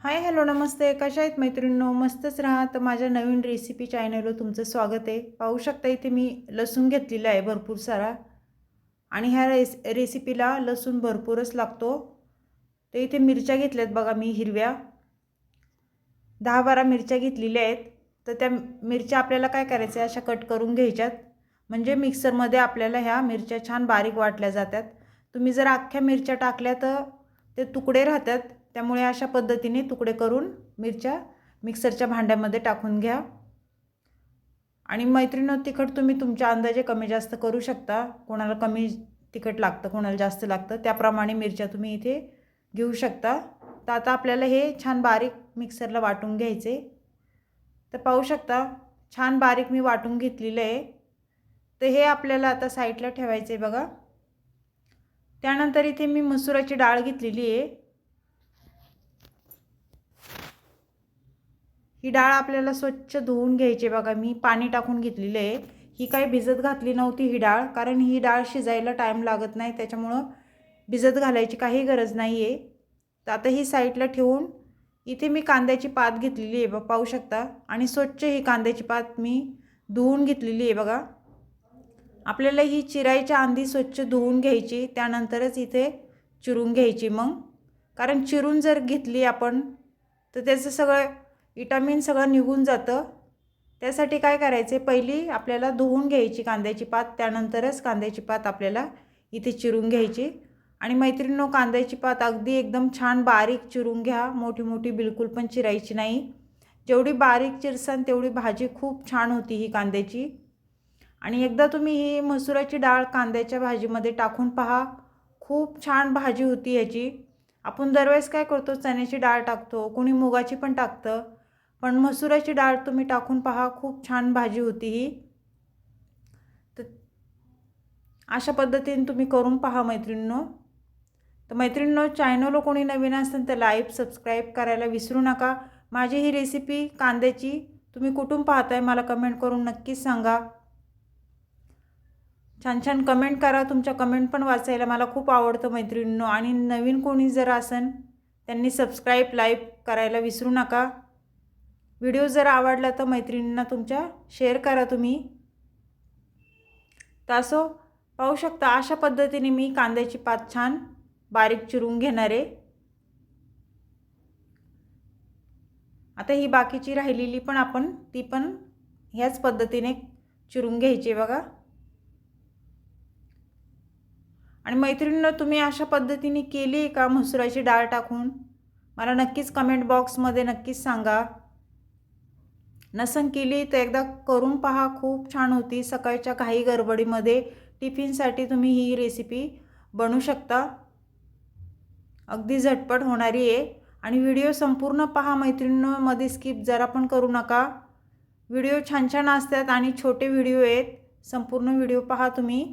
Hi hello नमस्ते. कशा आहेत मैत्रिणींनो? मस्तच राहा. तर माझ्या नवीन रेसिपी चॅनलवर तुमचं स्वागत आहे. पाहू शकता इथे मी लसूण घेतलेला आहे भरपूर सारा आणि ह्या रेसिपीला लसूण भरपूरच लागतो. तर इथे मिरच्या घेतल्यात बघा मी हिरव्या 10-12 मिरच्या घेतलेल्या आहेत. तर त्या मिरच्या आपल्याला काय करायचं आहे, अशा कट करून घ्यायच्यात. म्हणजे मिक्सरमध्ये आपल्याला ह्या मिरच्या छान बारीक वाटल्या जातात. तुम्ही जर अख्ख्या मिरच्या टाकल्या तर ते तुकडे राहतात. त्यामुळे अशा पद्धतीने तुकडे करून मिरच्या मिक्सरच्या भांड्यामध्ये टाकून घ्या. आणि मैत्रिणींनो, तिखट तुम्ही तुमच्या अंदाजे कमी जास्त करू शकता. कोणाला कमी तिखट लागतं, कोणाला जास्त लागतं, त्याप्रमाणे मिरच्या तुम्ही इथे घेऊ शकता. तर आता आपल्याला हे छान बारीक मिक्सरला वाटून घ्यायचे. तर पाहू शकता छान बारीक मी वाटून घेतलेलं आहे. तर हे आपल्याला आता साईडला ठेवायचं आहे बघा. त्यानंतर इथे मी मसुराची डाळ घेतलेली आहे. ही डाळ आपल्याला स्वच्छ धुवून घ्यायची बघा. मी पाणी टाकून घेतलेलं आहे. ही काही भिजत घातली नव्हती ही डाळ, कारण ही डाळ शिजायला टाईम लागत नाही, त्याच्यामुळं भिजत घालायची काही गरज नाही आहे. तर आता ही साईडला ठेवून इथे मी कांद्याची पात घेतलेली आहे पाहू शकता. आणि स्वच्छ ही कांद्याची पात मी धुवून घेतलेली आहे बघा. आपल्याला ही चिरायच्या आधी स्वच्छ धुवून घ्यायची, त्यानंतरच इथे चिरून घ्यायची मग. कारण चिरून जर घेतली आपण तर त्याचं सगळं विटामिन सगळं निघून जातं. त्यासाठी काय करायचे, पहिली आपल्याला धुवून घ्यायची कांद्याची पात, त्यानंतरच कांद्याची पात आपल्याला इथे चिरून घ्यायची. आणि मैत्रिणींनो, कांद्याची पात अगदी एकदम छान बारीक चिरून घ्या. मोठी मोठी बिलकुल पण चिरायची नाही. जेवढी बारीक चिरसान तेवढी भाजी खूप छान होती ही कांद्याची. आणि एकदा तुम्ही ही मसुराची डाळ कांद्याच्या भाजीमध्ये टाकून पहा, खूप छान भाजी होती याची. आपण दरवेळेस काय करतो, चण्याची डाळ टाकतो, कोणी मुगाची पण टाकतं, पण मसुराची डाळ तुम्ही टाकून पहा, खूप छान भाजी होती ही. तर अशा पद्धतीने तुम्ही करून पहा मैत्रिणींनो. तर मैत्रिणींनो, चॅनलला कोणी नवीन असेल तर लाईक सबस्क्राईब करायला विसरू नका. माझी ही रेसिपी कांद्याची तुम्ही कुठून पाहताय मला कमेंट करून नक्कीच सांगा. छान छान कमेंट करा. तुमच्या कमेंट पण वाचायला मला खूप आवडतं मैत्रिणींनो. आणि नवीन कोणी जर असेल त्यांनी सबस्क्राईब लाईक करायला विसरू नका. व्हिडिओ जर आवडला तर मैत्रिणींना तुमच्या शेअर करा तुम्ही. तर असं पाहू शकता, अशा पद्धतीने मी कांद्याची पात छान बारीक चिरून घेणार आहे. आता ही बाकीची राहिलेली पण आपण ती पण ह्याच पद्धतीने चिरून घ्यायची बघा. आणि मैत्रिणींनो, तुम्ही अशा पद्धतीने केली आहे का मसुराची डाळ टाकून? मला नक्कीच कमेंट बॉक्समध्ये नक्कीच सांगा. नसन केली तर एकदा करून पहा, खूप छान होती. सकाळच्या घाई गडबडीमध्ये टिफिनसाठी तुम्ही ही रेसिपी बनवू शकता. अगदी झटपट होणारी आहे. आणि व्हिडिओ संपूर्ण पहा मैत्रिणींनो, मध्ये स्किप जरा पण करू नका. व्हिडिओ छान छान असतात आणि छोटे व्हिडिओ आहेत. संपूर्ण व्हिडिओ पहा तुम्ही.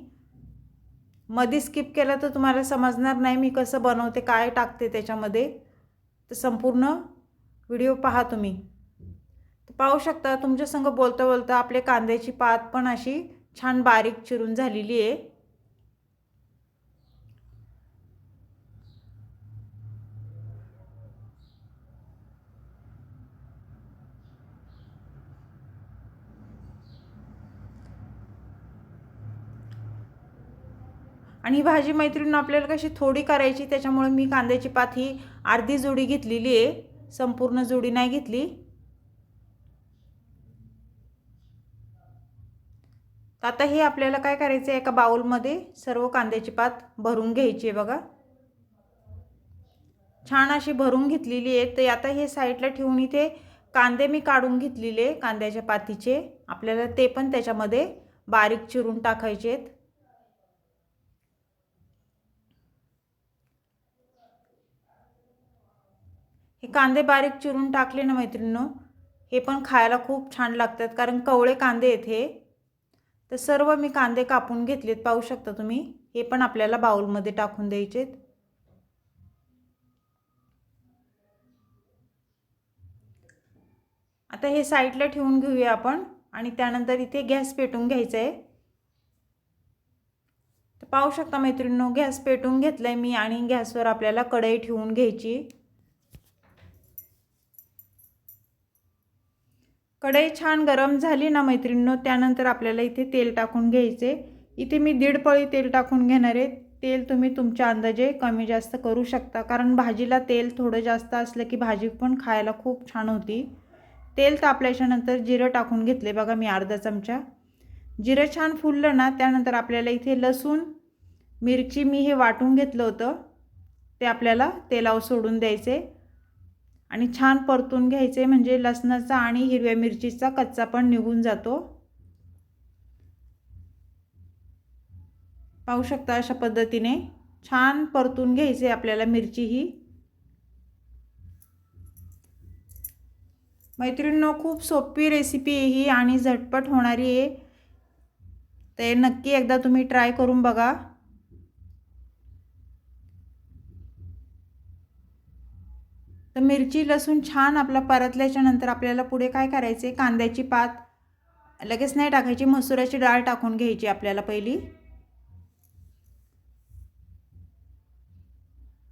मध्ये स्किप केला तर तुम्हाला समजणार नाही मी कसं बनवते, काय टाकते त्याच्यामध्ये. तर संपूर्ण व्हिडिओ पहा तुम्ही. तर पाहू शकता, तुमच्या संग बोलता बोलता आपले कांद्याची पात पण अशी छान बारीक चिरून झालेली आहे. आणि ही भाजी मैत्रिणींनो आपल्याला कशी थोडी करायची, त्याच्यामुळे मी कांद्याची पात ही अर्धी जोडी घेतलेली आहे, संपूर्ण जोडी नाही घेतली. आता हे आपल्याला काय करायचं आहे, एका बाउलमध्ये सर्व कांद्याची पात भरून घ्यायची आहे बघा. छान अशी भरून घेतलेली आहे. तर आता हे साईडला ठेवून इथे कांदे मी काढून घेतलेले कांद्याच्या पातीचे, आपल्याला ते पण त्याच्यामध्ये बारीक चिरून टाकायचे आहेत. हे कांदे बारीक चिरून टाकले ना मैत्रिणींनो, हे पण खायला खूप छान लागतात, कारण कवळे कांदे आहेत हे. तर सर्व मी कांदे कापून घेतलेत पाहू शकता तुम्ही. हे पण आपल्याला बाउलमध्ये टाकून द्यायचे. आता हे साईडला ठेवून घेऊया आपण. आणि त्यानंतर इथे गॅस पेटवून घ्यायचा आहे. तर पाहू शकता मैत्रिणींनो, गॅस पेटवून घेतलाय मी आणि गॅसवर आपल्याला कढई ठेवून घ्यायची. कढई छान गरम झाली ना मैत्रिणींनो, त्यानंतर आपल्याला इथे तेल टाकून घ्यायचे। इथे मी 1.5 पळी तेल टाकून घेणार आहे। तेल तुम्ही तुमच्या अंदाजे कमी जास्त करू शकता, कारण भाजीला तेल थोडं जास्त असलं की भाजी पण खायला खूप छान होती। तेल तापल्याच्या नंतर जिरं टाकून घेतले बघा मी अर्धा चमचा। जिरं छान फुललं ना, त्यानंतर आपल्याला इथे लसूण मिरची मी हे वाटून घेतलं होतं ते आपल्याला तेलावर सोडून द्यायचे आणि छान परतून घ्यायचे, म्हणजे लसणाचा आणि हिरव्या मिरचीचा कच्चा पण निघून जातो। पाहू शकता अशा पद्धतीने छान परतून घ्यायचे आपल्याला मिरची ही। मैत्रिणींनो, खूप सोपी रेसिपी आहे ही आणि झटपट होणारी आहे, ते नक्की एकदा तुम्ही ट्राय करून बघा। तर मिरची लसूण छान आपला परतल्याच्या नंतर आपल्याला पुढे काय करायचे, कांद्याची पात लगेच नाही टाकायची, मसुराची डाळ टाकून घ्यायची आपल्याला पहिली।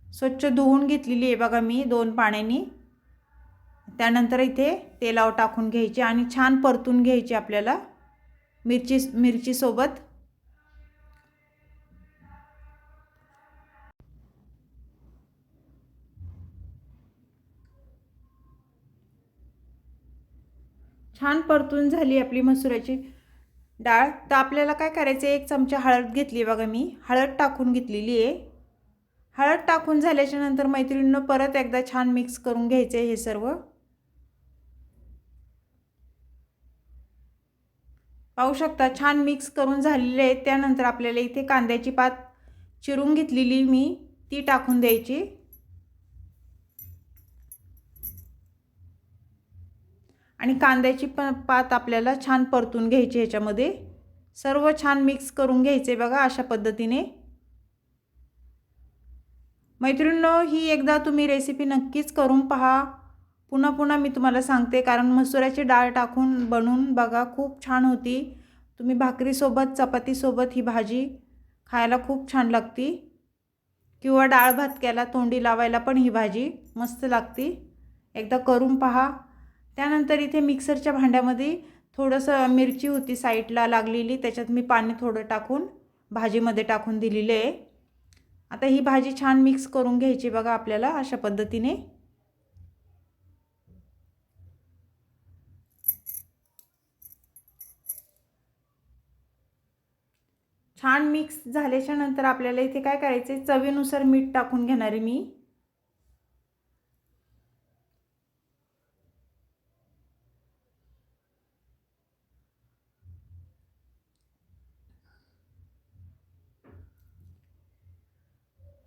स्वच्छ धुवून घेतलेली आहे बघा मी 2 पाण्यानी। त्यानंतर इथे तेलावर टाकून घ्यायची आणि छान परतून घ्यायची आपल्याला मिरची सोबत। छान परतून झाली आपली मसुराची डाळ। तर आपल्याला काय करायचं, 1 चमचा हळद घेतली बघा मी, हळद टाकून घेतलेली आहे। हळद टाकून झाल्याच्या नंतर मैत्रिणींनो परत एकदा छान मिक्स करून घ्यायचे हे सर्व। पाहू शकता छान मिक्स करून झालेले आहे। त्यानंतर आपल्याला इथे कांद्याची पात चिरून घेतलेली मी ती टाकून द्यायची आणि कांद्याची पात आपल्याला छान परतून घ्यायची ह्याच्यामध्ये। सर्व छान मिक्स करून घ्यायचे बघा अशा पद्धतीने। मैत्रिणींनो, ही एकदा तुम्ही रेसिपी नक्कीच करून पहा। पुन्हा पुन्हा मी तुम्हाला सांगते, कारण मसुराची डाळ टाकून बनवून बघा, खूप छान होती। तुम्ही भाकरीसोबत चपातीसोबत ही भाजी खायला खूप छान लागती, किंवा डाळ भात केला तोंडी लावायला पण ही भाजी मस्त लागती, एकदा करून पहा। त्यानंतर इथे मिक्सरच्या भांड्यामध्ये थोडंसं मिरची होती साईडला लागलेली, त्याच्यात मी पाणी थोडं टाकून भाजीमध्ये टाकून दिलेले आहे। आता ही भाजी छान मिक्स करून घ्यायची बघा आपल्याला अशा पद्धतीने। छान मिक्स झाल्याच्या नंतर आपल्याला इथे काय करायचे, चवीनुसार मीठ टाकून घेणार आहे मी।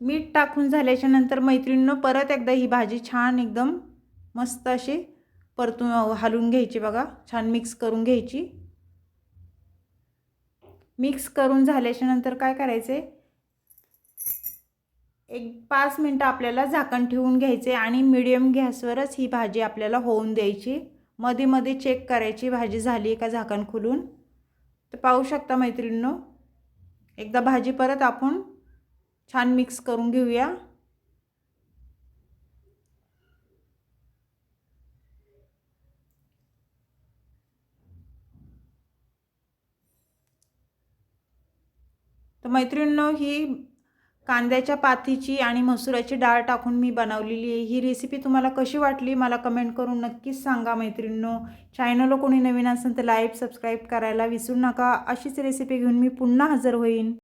मीठ टाकून झाल्याच्या नंतर मैत्रिणींनो परत एकदा ही भाजी छान एकदम मस्त अशी परतून हलवून घ्यायची बघा, छान मिक्स करून घ्यायची। मिक्स करून झाल्याच्या नंतर काय करायचे, एक 5 मिनिटं आपल्याला झाकण ठेवून घ्यायचे आणि मीडियम गॅसवरच ही भाजी आपल्याला होऊन द्यायची। मध्ये मध्ये चेक करायची भाजी झाली का झाकण खोलून। तर पाहू शकता मैत्रिणींनो, एकदा भाजी परत आपण छान मिक्स करून घेऊया। तर मैत्रिणींनो, ही कांद्याच्या पातीची आणि मसुराची डाळ टाकून मी बनवलेली आहे। ही रेसिपी तुम्हाला कशी वाटली मला कमेंट करून नक्कीच सांगा मैत्रिणींनो। चॅनलला कोणी नवीन असेल तर लाईक सबस्क्राईब करायला विसरू नका। अशीच रेसिपी घेऊन मी पुन्हा हजर होईन।